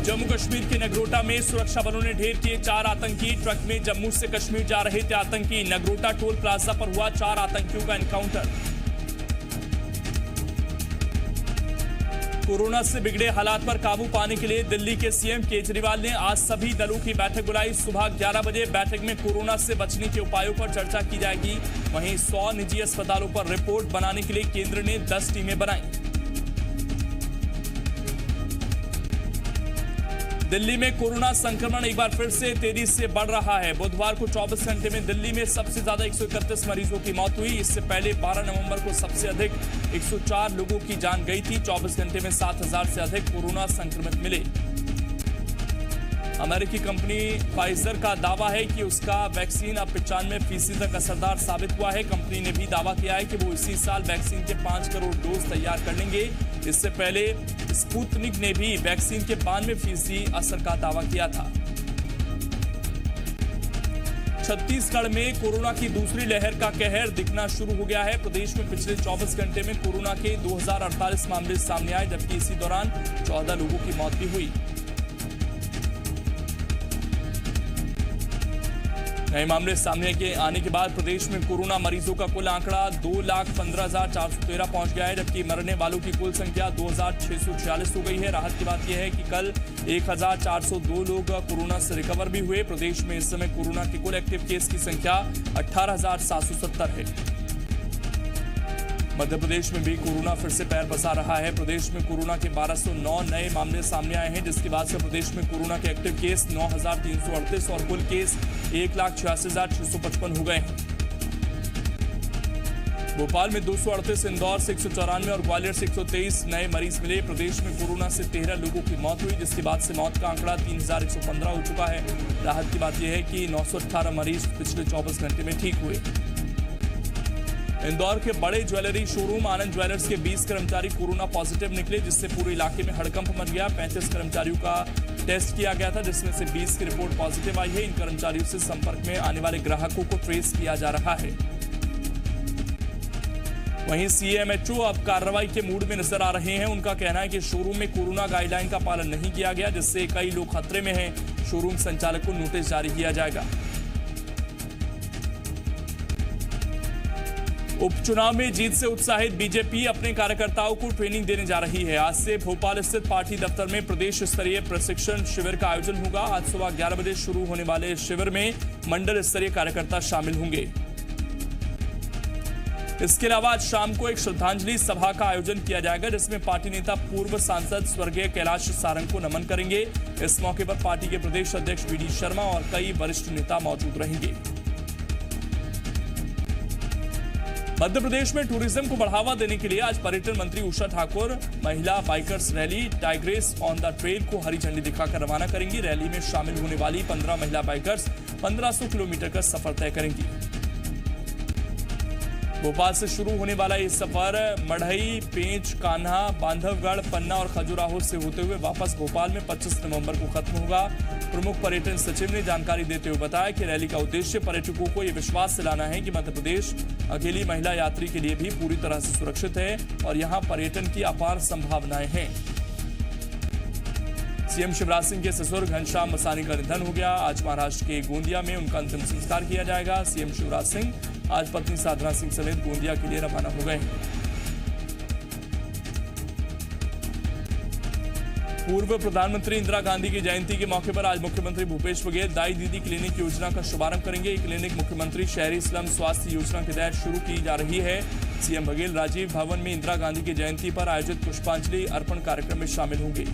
जम्मू कश्मीर के नगरोटा में सुरक्षा बलों ने ढेर किए 4 आतंकी। ट्रक में जम्मू से कश्मीर जा रहे थे आतंकी। नगरोटा टोल प्लाजा पर हुआ 4 आतंकियों का एनकाउंटर। कोरोना से बिगड़े हालात पर काबू पाने के लिए दिल्ली के सीएम केजरीवाल ने आज सभी दलों की बैठक बुलाई। सुबह 11 बजे बैठक में कोरोना से बचने के उपायों पर चर्चा की जाएगी। वहीं 100 निजी अस्पतालों पर रिपोर्ट बनाने के लिए केंद्र ने 10 टीमें बनाई। दिल्ली में कोरोना संक्रमण एक बार फिर से तेजी से बढ़ रहा है। बुधवार को 24 घंटे में दिल्ली में सबसे ज्यादा 131 मरीजों की मौत हुई। इससे पहले 12 नवंबर को सबसे अधिक 104 लोगों की जान गई थी। 24 घंटे में 7000 से अधिक कोरोना संक्रमित मिले। अमेरिकी कंपनी फाइजर का दावा है कि उसका वैक्सीन अब 95% तक असरदार साबित हुआ है। कंपनी ने भी दावा किया है कि वो इसी साल वैक्सीन के 5 करोड़ डोज तैयार कर लेंगे। इससे पहले स्पुतनिक ने भी वैक्सीन के 92% असर का दावा किया था। छत्तीसगढ़ में कोरोना की दूसरी लहर का कहर दिखना शुरू हो गया है। प्रदेश में पिछले 24 घंटे में कोरोना के 2048 मामले सामने आए, जबकि इसी दौरान 14 लोगों की मौत भी हुई। नए मामले सामने आने के बाद प्रदेश में कोरोना मरीजों का कुल आंकड़ा 2,15,413 पहुंच गया है, जबकि मरने वालों की कुल संख्या 2,646 हो गई है। राहत की बात यह है कि कल 1,402 लोग कोरोना से रिकवर भी हुए। प्रदेश में इस समय कोरोना के कुल एक्टिव केस की संख्या 18,770 है। मध्य प्रदेश में भी कोरोना फिर से पैर पसार रहा है। प्रदेश में कोरोना के 1209 नए मामले सामने आए हैं, जिसके बाद से प्रदेश में कोरोना के एक्टिव केस 9,338 और कुल केस 1,86,655 हो गए हैं। भोपाल में 238, इंदौर से 194 और ग्वालियर से 123 नए मरीज मिले। प्रदेश में कोरोना से 13 लोगों की मौत हुई, जिसके बाद से मौत का आंकड़ा 3,115 हो चुका है। राहत की बात यह है कि 918 मरीज पिछले 24 घंटे में ठीक हुए। इंदौर के बड़े ज्वेलरी शोरूम आनंद ज्वेलर्स के 20 कर्मचारी कोरोना पॉजिटिव निकले, जिससे पूरे इलाके में हड़कंप मच गया। 35 कर्मचारियों का टेस्ट किया गया था, जिसमें से 20 की रिपोर्ट पॉजिटिव आई है। इन कर्मचारियों से संपर्क में आने वाले ग्राहकों को ट्रेस किया जा रहा है। वहीं सीएमएचओ अब कार्रवाई के मूड में नजर आ रहे हैं। उनका कहना है कि शोरूम में कोरोना गाइडलाइन का पालन नहीं किया गया, जिससे कई लोग खतरे में हैं। शोरूम संचालक को नोटिस जारी किया जाएगा। उपचुनाव में जीत से उत्साहित बीजेपी अपने कार्यकर्ताओं को ट्रेनिंग देने जा रही है। आज से भोपाल स्थित पार्टी दफ्तर में प्रदेश स्तरीय प्रशिक्षण शिविर का आयोजन होगा। आज सुबह 11 बजे शुरू होने वाले शिविर में मंडल स्तरीय कार्यकर्ता शामिल होंगे। इसके अलावा आज शाम को एक श्रद्धांजलि सभा का आयोजन किया जाएगा, जिसमें पार्टी नेता पूर्व सांसद स्वर्गीय कैलाश सारंग को नमन करेंगे। इस मौके पर पार्टी के प्रदेश अध्यक्ष वीडी शर्मा और कई वरिष्ठ नेता मौजूद रहेंगे। मध्य प्रदेश में टूरिज्म को बढ़ावा देने के लिए आज पर्यटन मंत्री उषा ठाकुर महिला bikers rally tigress on the trail को हरी झंडी दिखाकर रवाना करेंगी। रैली में शामिल होने वाली 15 महिला बाइकर्स 1500 किलोमीटर का सफर तय करेंगी। भोपाल से शुरू होने वाला ये सफर मढ़ई, पेंच, कान्हा, बांधवगढ़, पन्ना और खजुराहो से होते हुए वापस भोपाल में 25 नवंबर को खत्म होगा। प्रमुख पर्यटन सचिव ने जानकारी देते हुए बताया कि रैली का उद्देश्य पर्यटकों को यह विश्वास दिलाना है कि मध्य प्रदेश अकेली महिला यात्री के लिए भी पूरी तरह से सुरक्षित है और यहां पर्यटन की अपार संभावनाएं हैं। सीएम शिवराज सिंह के ससुर घनश्याम मसानी का निधन हो गया। आज महाराष्ट्र के गोंदिया में उनका अंतिम संस्कार किया जाएगा। सीएम शिवराज सिंह आज पत्नी साधना सिंह समेत गोंदिया के लिए रवाना हो गए। पूर्व प्रधानमंत्री इंदिरा गांधी की जयंती के मौके पर आज मुख्यमंत्री भूपेश बघेल दाई दीदी क्लिनिक योजना का शुभारंभ करेंगे। ये क्लिनिक मुख्यमंत्री शहरी स्लम स्वास्थ्य योजना के तहत शुरू की जा रही है। सीएम बघेल राजीव भवन में इंदिरा गांधी की जयंती पर आयोजित पुष्पांजलि अर्पण कार्यक्रम में शामिल होंगे।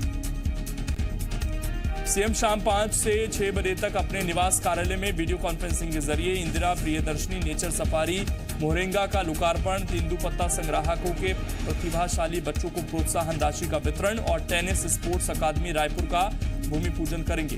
सीएम शाम 5 से 6 बजे तक अपने निवास कार्यालय में वीडियो कॉन्फ्रेंसिंग के जरिए इंदिरा प्रियदर्शनी नेचर सफारी मोहरेंगा का लोकार्पण, तेंदुपत्ता संग्राहकों के प्रतिभाशाली बच्चों को प्रोत्साहन राशि का वितरण और टेनिस स्पोर्ट्स अकादमी रायपुर का भूमि पूजन करेंगे।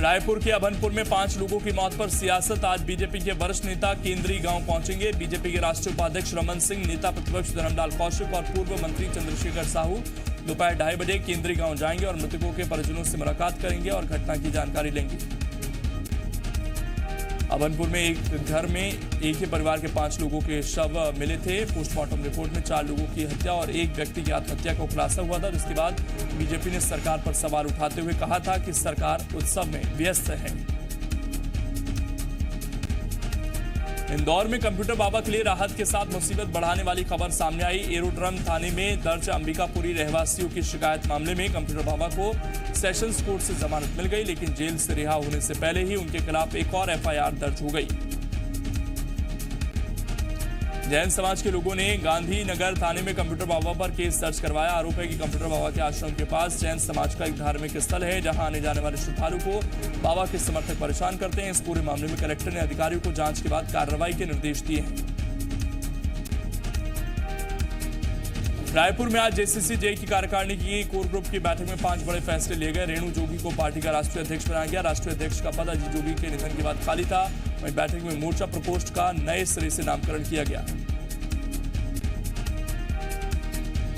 रायपुर के अभनपुर में 5 लोगों की मौत पर सियासत। आज बीजेपी के वरिष्ठ नेता केंद्रीय गांव पहुंचेंगे। बीजेपी के राष्ट्रीय उपाध्यक्ष रमन सिंह, नेता प्रतिपक्ष धर्मलाल कौशिक और पूर्व मंत्री चंद्रशेखर साहू दोपहर 2:30 बजे केंद्रीय गांव जाएंगे और मृतकों के परिजनों से मुलाकात करेंगे और घटना की जानकारी लेंगे। अभनपुर में एक घर में एक ही परिवार के 5 लोगों के शव मिले थे। पोस्टमार्टम रिपोर्ट में 4 लोगों की हत्या और एक व्यक्ति की आत्महत्या का खुलासा हुआ था, जिसके बाद बीजेपी ने सरकार पर सवाल उठाते हुए कहा था कि सरकार उत्सव में व्यस्त है। इंदौर में कंप्यूटर बाबा के लिए राहत के साथ मुसीबत बढ़ाने वाली खबर सामने आई। एरोड्रम थाने में दर्ज अंबिकापुरी रहवासियों की शिकायत मामले में कंप्यूटर बाबा को सेशंस कोर्ट से जमानत मिल गई, लेकिन जेल से रिहा होने से पहले ही उनके खिलाफ एक और एफआईआर दर्ज हो गई। जैन समाज के लोगों ने गांधीनगर थाने में कंप्यूटर बाबा पर केस दर्ज करवाया। आरोप है कि कंप्यूटर बाबा के आश्रम के पास जैन समाज का एक धार्मिक स्थल है, जहां आने जाने वाले श्रद्धालु को बाबा के समर्थक परेशान करते हैं। इस पूरे मामले में कलेक्टर ने अधिकारियों को जांच के बाद कार्रवाई के निर्देश दिए हैं। रायपुर में आज जेसीसी जे की कार्यकारिणी की कोर ग्रुप की बैठक में 5 बड़े फैसले लिए गए। रेणु जोगी को पार्टी का राष्ट्रीय अध्यक्ष बनाया गया। राष्ट्रीय अध्यक्ष का पद अजीत जोगी के निधन के बाद खाली था। वहीं बैठक में मोर्चा प्रकोष्ठ का नए सिरे से नामकरण किया गया।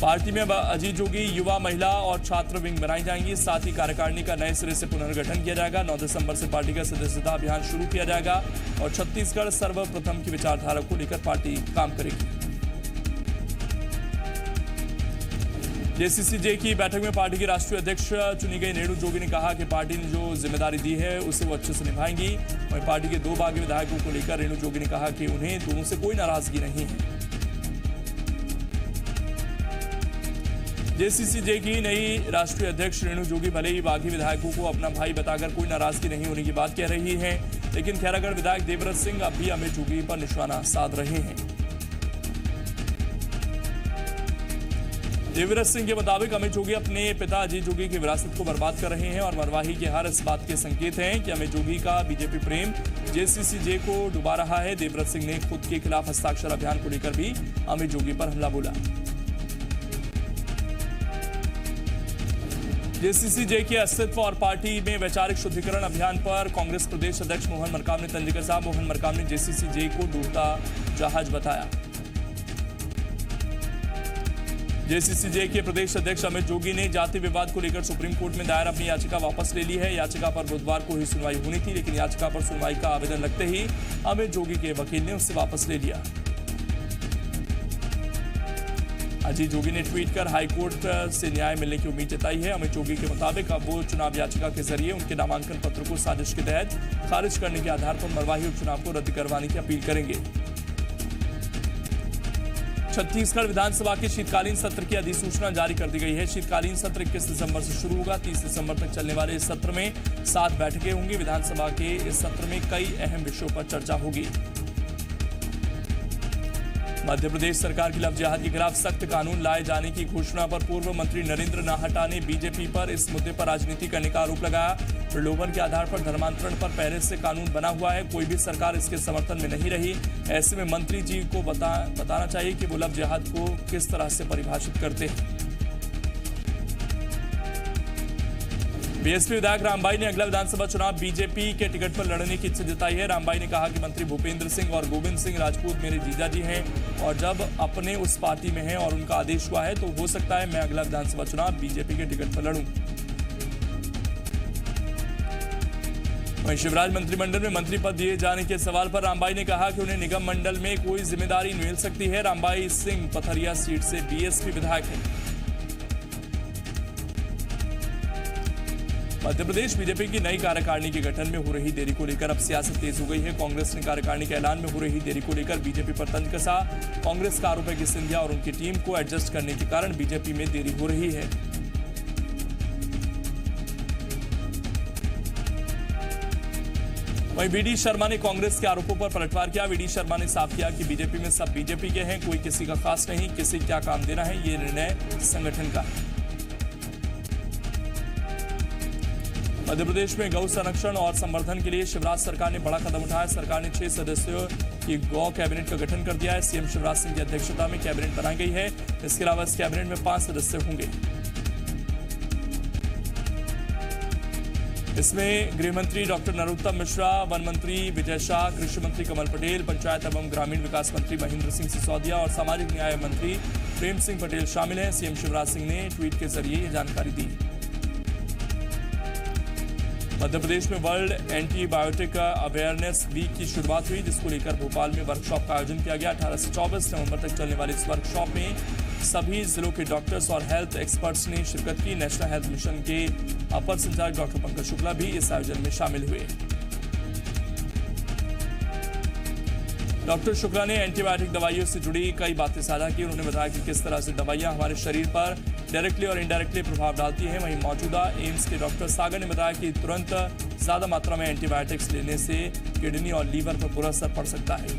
पार्टी में अजीत जोगी युवा, महिला और छात्र विंग बनाई जाएंगी। साथ ही कार्यकारिणी का नए सिरे से पुनर्गठन किया जाएगा। 9 दिसंबर से पार्टी का सदस्यता अभियान शुरू किया जाएगा और छत्तीसगढ़ सर्वप्रथम की विचारधारा को लेकर पार्टी काम करेगी। जेसीसी जे की बैठक में पार्टी की राष्ट्रीय अध्यक्ष चुनी गई रेणु जोगी ने कहा कि पार्टी ने जो जिम्मेदारी दी है उसे वो अच्छे से निभाएंगी। वहीं पार्टी के 2 बागी विधायकों को लेकर रेणु जोगी ने कहा कि उन्हें दोनों से कोई नाराजगी नहीं है। जेसीसी जे की नई राष्ट्रीय अध्यक्ष रेणु जोगी भले ही बागी विधायकों को अपना भाई बताकर कोई नाराजगी नहीं होने की बात कह रही है, लेकिन खैरागढ़ विधायक देवव्रत सिंह अब भी अमित जोगी पर निशाना साध रहे हैं। देवव्रत सिंह के मुताबिक अमित जोगी अपने पिता अजीत जोगी की विरासत को बर्बाद कर रहे हैं और मरवाही के हार इस बात के संकेत हैं कि अमित जोगी का बीजेपी प्रेम जेसीसी जे को डुबा रहा है। देवव्रत सिंह ने खुद के खिलाफ हस्ताक्षर अभियान को लेकर भी अमित जोगी पर हमला बोला। जेसीसी जे के अस्तित्व और पार्टी में वैचारिक शुद्धिकरण अभियान पर कांग्रेस प्रदेश अध्यक्ष मोहन मरकाम ने तंज कसा। मोहन मरकाम ने जेसीसी जे को डूबता जहाज बताया। जेसीसी जे के प्रदेश अध्यक्ष अमित जोगी ने जाति विवाद को लेकर सुप्रीम कोर्ट में दायर अपनी याचिका वापस ले ली है। याचिका पर बुधवार को ही सुनवाई होनी थी, लेकिन याचिका पर सुनवाई का आवेदन लगते ही अमित जोगी के वकील ने उससे वापस ले लिया। अजीत जोगी ने ट्वीट कर हाईकोर्ट से न्याय मिलने की उम्मीद जताई है। अमित जोगी के मुताबिक अब वो चुनाव याचिका के जरिए उनके नामांकन पत्र को साजिश के तहत खारिज करने के आधार पर मरवाही उपचुनाव को रद्द करवाने की अपील करेंगे। छत्तीसगढ़ विधानसभा के शीतकालीन सत्र की अधिसूचना जारी कर दी गई है। शीतकालीन सत्र 21 दिसंबर से शुरू होगा। 30 दिसंबर तक चलने वाले इस सत्र में 7 बैठकें होंगी। विधानसभा के इस सत्र में कई अहम विषयों पर चर्चा होगी। मध्य प्रदेश सरकार की लव जिहाद के खिलाफ सख्त कानून लाए जाने की घोषणा पर पूर्व मंत्री नरेंद्र नाहटा ने बीजेपी पर इस मुद्दे पर राजनीति करने का आरोप लगाया। प्रलोभन के आधार पर धर्मांतरण पर पहले से कानून बना हुआ है, कोई भी सरकार इसके समर्थन में नहीं रही। ऐसे में मंत्री जी को बताना चाहिए कि वो लव जिहाद को किस तरह से परिभाषित करते हैं। बीएसपी विधायक रामबाई ने अगला विधानसभा चुनाव बीजेपी के टिकट पर लड़ने की इच्छा जताई है। रामबाई ने कहा कि मंत्री भूपेंद्र सिंह और गोविंद सिंह राजपूत मेरे जीजाजी हैं और जब अपने उस पार्टी में हैं और उनका आदेश हुआ है तो हो सकता है मैं अगला विधानसभा चुनाव बीजेपी के टिकट पर लड़ूं। वहीं शिवराज मंत्रिमंडल में मंत्री पद दिए जाने के सवाल पर रामबाई ने कहा कि उन्हें निगम मंडल में कोई जिम्मेदारी मिल सकती है। रामबाई सिंह पथरिया सीट से बीएसपी विधायक हैं। मध्य प्रदेश बीजेपी की नई कार्यकारिणी के गठन में हो रही देरी को लेकर अब सियासत तेज हो गई है। कांग्रेस ने कार्यकारिणी के ऐलान में हो रही देरी को लेकर बीजेपी पर तंज कसा। कांग्रेस का आरोप है कि सिंधिया और उनकी टीम को एडजस्ट करने के कारण बीजेपी में देरी हो रही है। वहीं वीडी शर्मा ने कांग्रेस के आरोपों पर पलटवार किया। वीडी शर्मा ने साफ किया कि बीजेपी में सब बीजेपी के हैं, कोई किसी का खास नहीं, किसी क्या काम देना है ये निर्णय संगठन का है। मध्य प्रदेश में गौ संरक्षण और संवर्धन के लिए शिवराज सरकार ने बड़ा कदम उठाया। सरकार ने 6 सदस्यों की गौ कैबिनेट का गठन कर दिया है। सीएम शिवराज सिंह की अध्यक्षता में कैबिनेट बनाई गई है। इसके अलावा इस कैबिनेट में 5 सदस्य होंगे। इसमें गृह मंत्री डॉक्टर नरोत्तम मिश्रा, वन मंत्री विजय शाह, कृषि मंत्री कमल पटेल, पंचायत एवं ग्रामीण विकास मंत्री महेंद्र सिंह सिसोदिया और सामाजिक न्याय मंत्री प्रेम सिंह पटेल शामिल हैं। सीएम शिवराज सिंह ने ट्वीट के जरिए ये जानकारी दी। मध्य प्रदेश में वर्ल्ड एंटीबायोटिक अवेयरनेस वीक की शुरुआत हुई, जिसको लेकर भोपाल में वर्कशॉप का आयोजन किया गया। 18 से 24 नवंबर तक चलने वाली इस वर्कशॉप में सभी जिलों के डॉक्टर्स और हेल्थ एक्सपर्ट्स ने शिरकत की। नेशनल हेल्थ मिशन के अपर संचालक डॉक्टर पंकज शुक्ला भी इस आयोजन में शामिल हुए। डॉक्टर शुक्ला ने एंटीबायोटिक दवाइयों से जुड़ी कई बातें साझा की। उन्होंने बताया कि किस तरह से दवाइयां हमारे शरीर पर डायरेक्टली और इनडायरेक्टली प्रभाव डालती हैं। वहीं मौजूदा एम्स के डॉक्टर सागर ने बताया कि तुरंत ज्यादा मात्रा में एंटीबायोटिक्स लेने से किडनी और लीवर पर बुरा असर पड़ सकता है।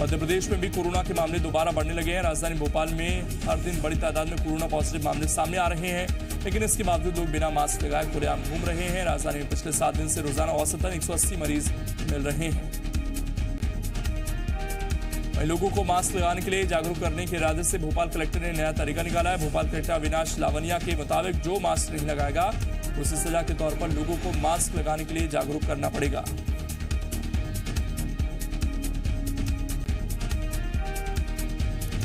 मध्य प्रदेश में भी कोरोना के मामले दोबारा बढ़ने लगे हैं। राजधानी भोपाल में हर दिन बड़ी तादाद में कोरोना पॉजिटिव मामले सामने आ रहे हैं, लेकिन इसके बावजूद लोग बिना मास्क लगाए खुलेआम घूम रहे हैं। राजधानी में पिछले 7 दिन से रोजाना औसतन 180 मरीज मिल रहे हैं। वहीं लोगों को मास्क लगाने के लिए जागरूक करने के इरादे से भोपाल कलेक्टर ने नया तरीका निकाला है। भोपाल कलेक्टर अविनाश लावनिया के मुताबिक जो मास्क नहीं लगाएगा उसे सजा के तौर पर लोगों को मास्क लगाने के लिए जागरूक करना पड़ेगा।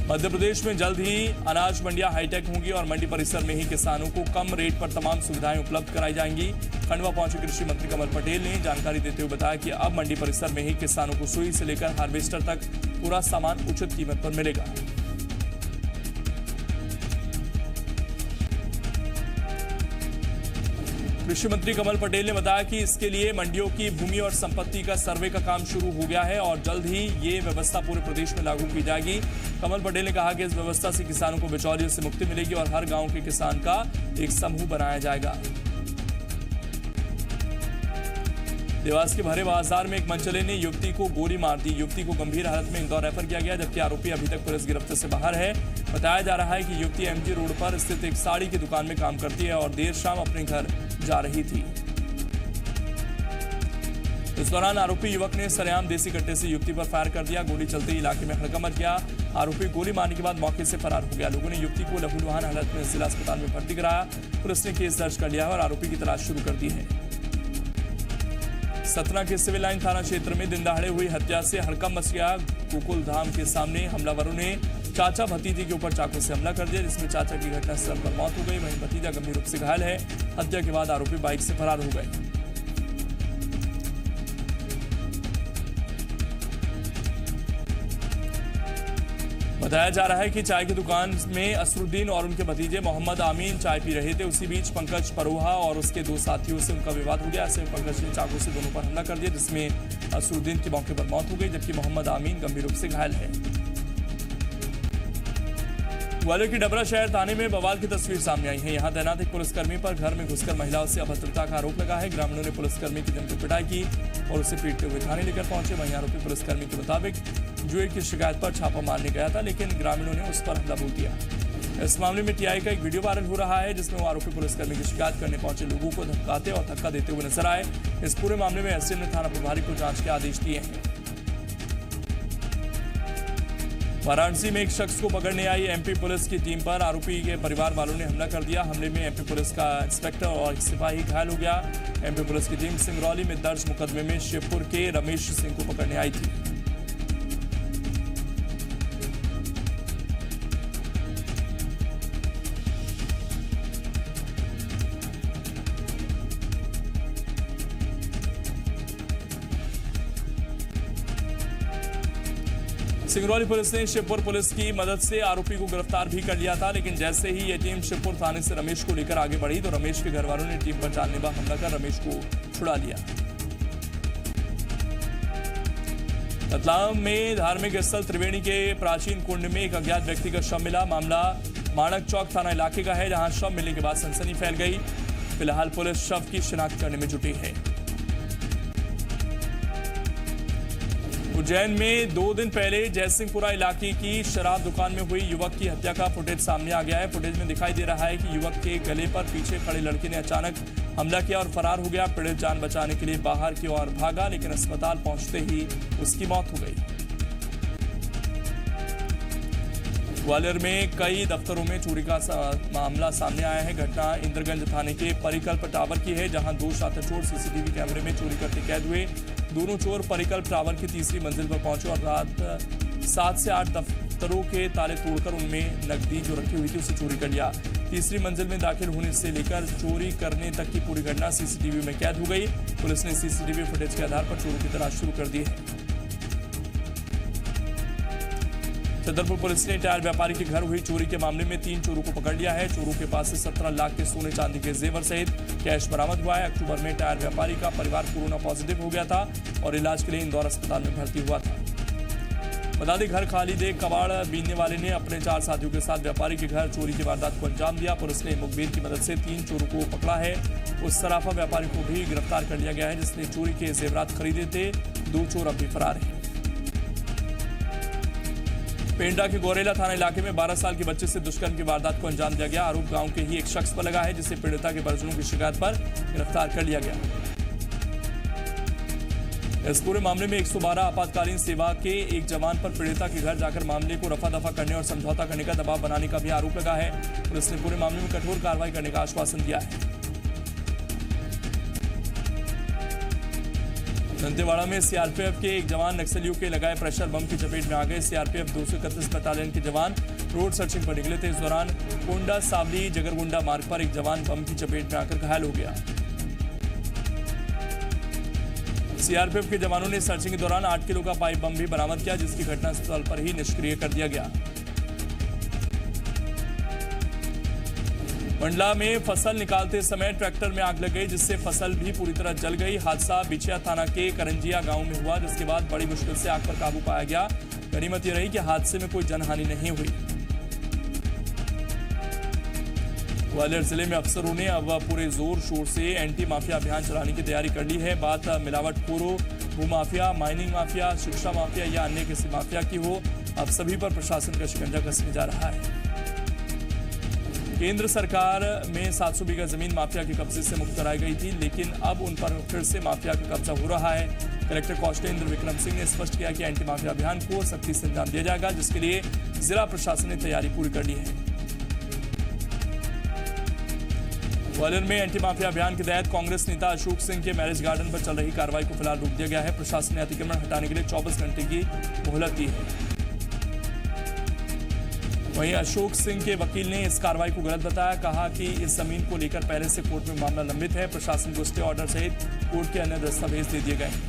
मध्य प्रदेश में जल्द ही अनाज मंडियां हाईटेक होंगी और मंडी परिसर में ही किसानों को कम रेट पर तमाम सुविधाएं उपलब्ध कराई जाएंगी। खंडवा पहुंचे कृषि मंत्री कमल पटेल ने जानकारी देते हुए बताया कि अब मंडी परिसर में ही किसानों को सुई से लेकर हार्वेस्टर तक पूरा सामान उचित कीमत पर मिलेगा। कृषि मंत्री कमल पटेल ने बताया कि इसके लिए मंडियों की भूमि और संपत्ति का सर्वे का काम शुरू हो गया है और जल्द ही ये व्यवस्था पूरे प्रदेश में लागू की जाएगी। कमल पटेल ने कहा कि इस व्यवस्था से किसानों को बिचौलियों से मुक्ति मिलेगी और हर गांव के किसान का एक समूह बनाया जाएगा। देवास के भरे बाजार में एक मनचले ने युवती को गोली मार दी। युवती को गंभीर हालत में इंदौर रेफर किया गया, जबकि आरोपी अभी तक पुलिस गिरफ्त से बाहर है। बताया जा रहा है कि युवती एमजी रोड पर स्थित एक साड़ी की दुकान में काम करती है और देर शाम अपने घर जा रही थी। इस दौरान आरोपी युवक ने सरेआम देसी कट्टे से युवती पर फायर कर दिया। गोली चलते ही इलाके में हड़कंप मच गया। आरोपी गोली मारने के बाद मौके से फरार हो गया। लोगों ने युवती को लहूलुहान हालत में जिला अस्पताल में भर्ती कराया। पुलिस ने केस दर्ज कर लिया है और आरोपी की तलाश शुरू कर दी है। सतना के सिविल लाइन थाना क्षेत्र में दिन दहाड़े हुई हत्या से हड़कंप मच गया। गोकुल धाम के सामने हमलावरों ने चाचा भतीजे के ऊपर चाकू से हमला कर दिया, जिसमें चाचा की घटनास्थल पर मौत हो गई। वहीं भतीजा गंभीर रूप से घायल है। हत्या के बाद आरोपी बाइक से फरार हो गए। बताया जा रहा है कि चाय की दुकान में असरुद्दीन और उनके भतीजे मोहम्मद आमीन चाय पी रहे थे। उसी बीच पंकज परोहा और उसके 2 साथियों से उनका विवाद हो गया। ऐसे पंकज ने चाकू से दोनों पर हमला कर दिया, जिसमें असरुद्दीन की मौके पर मौत हो गई, जबकि मोहम्मद आमीन गंभीर रूप से घायल है। ग्वालियर की डबरा शहर थाने में बवाल की तस्वीर सामने आई है। यहां तैनात एक पुलिसकर्मी पर घर में घुसकर महिलाओं से अभद्रता का आरोप लगा है। ग्रामीणों ने पुलिसकर्मी की जमकर पिटाई की और उसे पीटते हुए थाने लेकर पहुंचे। वहीं आरोपी पुलिसकर्मी के मुताबिक जुए की शिकायत पर छापा मारने गया था, लेकिन ग्रामीणों ने उस पर हमला बोल दिया। इस मामले में टीआई का एक वीडियो वायरल हो रहा है, जिसमें वो आरोपी पुलिसकर्मी की शिकायत करने पहुंचे लोगों को धमकाते और धक्का देते हुए नजर आए। इस पूरे मामले में एसडीएम ने थाना प्रभारी को जांच के आदेश दिए हैं। वाराणसी में एक शख्स को पकड़ने आई एमपी पुलिस की टीम पर आरोपी के परिवार वालों ने हमला कर दिया। हमले में एमपी पुलिस का इंस्पेक्टर और एक सिपाही घायल हो गया। एमपी पुलिस की टीम सिंगरौली में दर्ज मुकदमे में शिवपुर के रमेश सिंह को पकड़ने आई थी। सिंगरौली पुलिस ने शिवपुर पुलिस की मदद से आरोपी को गिरफ्तार भी कर लिया था, लेकिन जैसे ही ये टीम शिवपुर थाने से रमेश को लेकर आगे बढ़ी तो रमेश के घर वालों ने टीम पर जानलेवा हमला कर रमेश को छुड़ा लिया। रतलाम में धार्मिक स्थल त्रिवेणी के प्राचीन कुंड में एक अज्ञात व्यक्ति का शव मिला। मामला माणक चौक थाना इलाके का है, जहां शव मिलने के बाद सनसनी फैल गई। फिलहाल पुलिस शव की शिनाख्त करने में जुटी है। उज्जैन में 2 दिन पहले जयसिंहपुरा इलाके की शराब दुकान में हुई युवक की हत्या का फुटेज सामने आ गया है। फुटेज में दिखाई दे रहा है कि युवक के गले पर पीछे खड़े लड़के ने अचानक हमला किया और फरार हो गया। पीड़ित जान बचाने के लिए बाहर की ओर भागा, लेकिन अस्पताल पहुंचते ही उसकी मौत हो गई। ग्वालियर में कई दफ्तरों में चोरी का मामला सामने आया है। घटना इंद्रगंज थाने के परिकल्प टावर की है, जहां 2 शातिर चोर सीसीटीवी कैमरे में चोरी करते कैद हुए। दोनों चोर परिकल्प टावर की 3री मंजिल पर पहुंचे और रात 7 से 8 दफ्तरों के ताले तोड़कर उनमें नकदी जो रखी हुई थी उसे चोरी कर लिया। तीसरी मंजिल में दाखिल होने से लेकर चोरी करने तक की पूरी घटना सीसीटीवी में कैद हो गई। पुलिस ने सीसीटीवी फुटेज के आधार पर चोरों की तलाश शुरू कर दी है। छतरपुर पुलिस ने टायर व्यापारी के घर हुई चोरी के मामले में 3 चोरों को पकड़ लिया है। चोरों के पास से 17 लाख के सोने चांदी के जेवर सहित कैश बरामद हुआ है। अक्टूबर में टायर व्यापारी का परिवार कोरोना पॉजिटिव हो गया था और इलाज के लिए इंदौर अस्पताल में भर्ती हुआ था। बता दें, घर खाली देख कबाड़ बीनने वाले ने अपने 4 साथियों के साथ व्यापारी के घर चोरी की वारदात को अंजाम दिया। पुलिस ने मुखबिर की मदद से 3 चोरों को पकड़ा है। उस सराफा व्यापारी को भी गिरफ्तार कर लिया गया है जिसने चोरी के जेवरात खरीदे थे। 2 चोर अभी फरार हैं। पेंड्रा के गोरेला थाना इलाके में 12 साल के बच्चे से दुष्कर्म की वारदात को अंजाम दिया गया। आरोप गांव के ही एक शख्स पर लगा है जिसे पीड़िता के परिजनों की शिकायत पर गिरफ्तार कर लिया गया। इस पूरे मामले में 112 आपातकालीन सेवा के एक जवान पर पीड़िता के घर जाकर मामले को रफा दफा करने और समझौता करने का दबाव बनाने का भी आरोप लगा है। पुलिस ने पूरे मामले में कठोर कार्रवाई करने का आश्वासन दिया है। दंतेवाड़ा में सीआरपीएफ के एक जवान नक्सलियों के लगाए प्रेशर बम की चपेट में आ गए। सीआरपीएफ 231 बटालियन के जवान रोड सर्चिंग पर निकले थे। इस दौरान कोंडा सावली जगरगुंडा मार्ग पर एक जवान बम की चपेट में आकर घायल हो गया। सीआरपीएफ के जवानों ने सर्चिंग के दौरान 8 किलो का पाइप बम भी बरामद किया जिसकी घटनास्थल पर ही निष्क्रिय कर दिया गया। मंडला में फसल निकालते समय ट्रैक्टर में आग लग गई जिससे फसल भी पूरी तरह जल गई। हादसा बिछिया थाना के करंजिया गांव में हुआ जिसके बाद बड़ी मुश्किल से आग पर काबू पाया गया। गनीमत यह रही कि हादसे में कोई जनहानि नहीं हुई। ग्वालियर जिले में अफसरों ने अब पूरे जोर शोर से एंटी माफिया अभियान चलाने की तैयारी कर ली है। बात मिलावटखोरों, भूमाफिया, माइनिंग माफिया, शिक्षा माफिया या अन्य किसी माफिया की हो, अब सभी पर प्रशासन का शिकंजा कसने जा रहा है। केंद्र सरकार में 700 बीघा जमीन माफिया के कब्जे से मुक्त कराई गई थी लेकिन अब उन पर फिर से माफिया का कब्जा हो रहा है। कलेक्टर कौशलेंद्र विक्रम सिंह ने स्पष्ट किया कि एंटी माफिया अभियान को सख्ती से अंजाम दिया जाएगा जिसके लिए जिला प्रशासन ने तैयारी पूरी कर ली है। ग्वालियर में एंटी माफिया अभियान के तहत कांग्रेस नेता अशोक सिंह के मैरिज गार्डन पर चल रही कार्रवाई को फिलहाल रोक दिया गया है। प्रशासन ने अतिक्रमण हटाने के लिए 24 घंटे की मोहलत दी है। वहीं अशोक सिंह के वकील ने इस कार्रवाई को गलत बताया। कहा कि इस जमीन को लेकर पहले से कोर्ट में मामला लंबित है। प्रशासन को स्टे ऑर्डर सहित कोर्ट के अन्य दस्तावेज दे दिए गए हैं।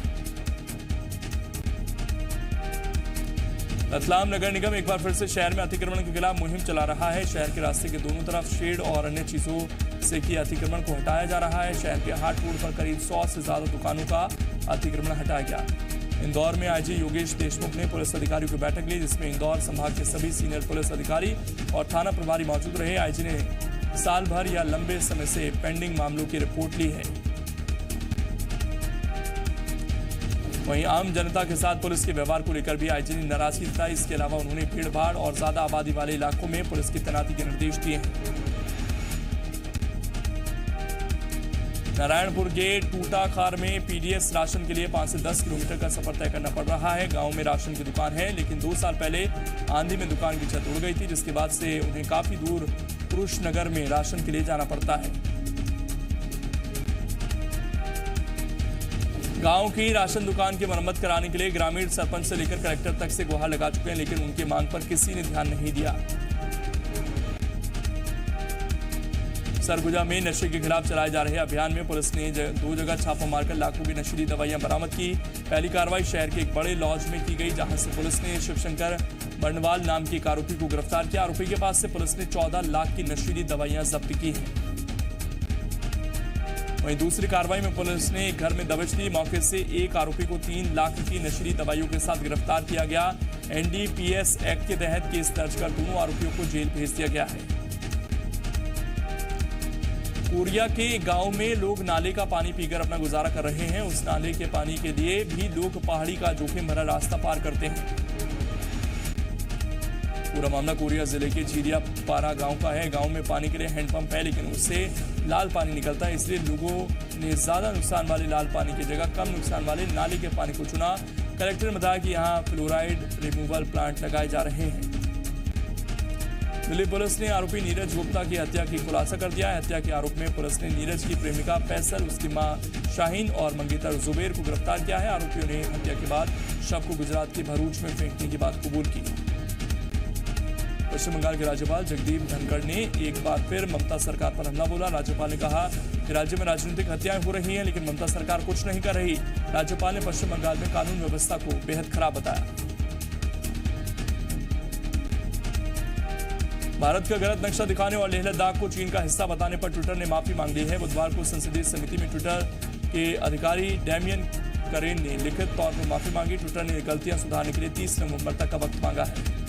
रतलाम नगर निगम एक बार फिर से शहर में अतिक्रमण के खिलाफ मुहिम चला रहा है। शहर के रास्ते के दोनों तरफ शेड और अन्य चीजों से किए अतिक्रमण को हटाया जा रहा है। शहर के हाट रोड पर करीब 100 से ज्यादा दुकानों का अतिक्रमण हटाया गया। इंदौर में आईजी योगेश देशमुख ने पुलिस अधिकारियों की बैठक ली जिसमें इंदौर संभाग के सभी सीनियर पुलिस अधिकारी और थाना प्रभारी मौजूद रहे। आईजी ने साल भर या लंबे समय से पेंडिंग मामलों की रिपोर्ट ली है। वहीं आम जनता के साथ पुलिस के व्यवहार को लेकर भी आईजी ने नाराजगी जताई। इसके अलावा उन्होंने भीड़भाड़ और ज्यादा आबादी वाले इलाकों में पुलिस की तैनाती के निर्देश दिए हैं। नारायणपुर के टूटाखार में पीडीएस राशन के लिए 5 से 10 किलोमीटर का सफर तय करना पड़ रहा है। गांव में राशन की दुकान है लेकिन 2 साल पहले आंधी में दुकान की छत उड़ गई थी जिसके बाद से उन्हें काफी दूर पुरुष नगर में राशन के लिए जाना पड़ता है। गांव की राशन दुकान की मरम्मत कराने के लिए ग्रामीण सरपंच से लेकर कलेक्टर तक से गुहार लगा चुके हैं लेकिन उनकी मांग पर किसी ने ध्यान नहीं दिया। सरगुजा में नशे के खिलाफ चलाए जा रहे अभियान में पुलिस ने 2 जगह छापा मारकर लाखों की नशीली दवाइयां बरामद की। पहली कार्रवाई शहर के एक बड़े लॉज में की गई जहां से पुलिस ने शिवशंकर बंडवाल नाम के एक आरोपी को गिरफ्तार किया। आरोपी के पास से पुलिस ने 14 लाख की नशीली दवाइयां जब्त की हैं। वहीं दूसरी कार्रवाई में पुलिस ने एक घर में दबिश दी। मौके से एक आरोपी को 3 लाख की नशीली दवाइयों के साथ गिरफ्तार किया गया। एनडीपीएस एक्ट के तहत केस दर्ज कर दोनों आरोपियों को जेल भेज दिया गया है। कोरिया के गांव में लोग नाले का पानी पीकर अपना गुजारा कर रहे हैं। उस नाले के पानी के लिए भी लोग पहाड़ी का जोखिम भरा रास्ता पार करते हैं। पूरा मामला कोरिया जिले के झीरिया पारा गांव का है। गांव में पानी के लिए हैंडपंप है लेकिन उससे लाल पानी निकलता है, इसलिए लोगों ने ज्यादा नुकसान वाले लाल पानी की जगह कम नुकसान वाले नाले के पानी को चुना। कलेक्टर ने बताया कि यहाँ फ्लोराइड रिमूवल प्लांट लगाए जा रहे हैं। दिल्ली पुलिस ने आरोपी नीरज गुप्ता की हत्या की खुलासा कर दिया है। हत्या के आरोप में पुलिस ने नीरज की प्रेमिका फैसल, उसकी मां शाहीन और मंगेतर जुबेर को गिरफ्तार किया है। आरोपियों ने हत्या के बाद शव को गुजरात के भरूच में फेंकने की बात कबूल की। पश्चिम बंगाल के राज्यपाल जगदीप धनखड़ ने एक बार फिर ममता सरकार पर हमला बोला। राज्यपाल ने कहा कि राज्य में राजनीतिक हत्याएं हो रही हैं, लेकिन ममता सरकार कुछ नहीं कर रही। राज्यपाल ने पश्चिम बंगाल में कानून व्यवस्था को बेहद खराब बताया। भारत का गलत नक्शा दिखाने और लेह लद्दाख को चीन का हिस्सा बताने पर ट्विटर ने माफी मांग ली है। बुधवार को संसदीय समिति में ट्विटर के अधिकारी डैमियन करेन ने लिखित तौर पर माफी मांगी। ट्विटर ने गलतियां सुधारने के लिए 30 नवंबर तक का वक्त मांगा है।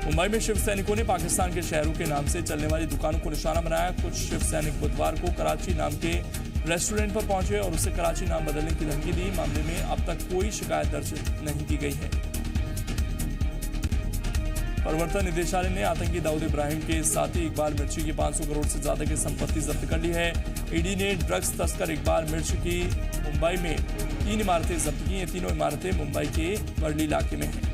मुंबई में शिव सैनिकों ने पाकिस्तान के शहरों के नाम से चलने वाली दुकानों को निशाना बनाया। कुछ शिव सैनिक बुधवार को कराची नाम के रेस्टोरेंट पर पहुंचे और उसे कराची नाम बदलने की धमकी दी। मामले में अब तक कोई शिकायत दर्ज नहीं की गई है। प्रवर्तन निदेशालय ने आतंकी दाऊद इब्राहिम के साथी इकबाल मिर्ची की 500 करोड़ से ज्यादा की संपत्ति जब्त कर ली है। ईडी ने ड्रग्स तस्कर इकबाल मिर्ची की मुंबई में 3 इमारतें जब्त की। ये तीनों इमारतें मुंबई के वर्ली इलाके में हैं।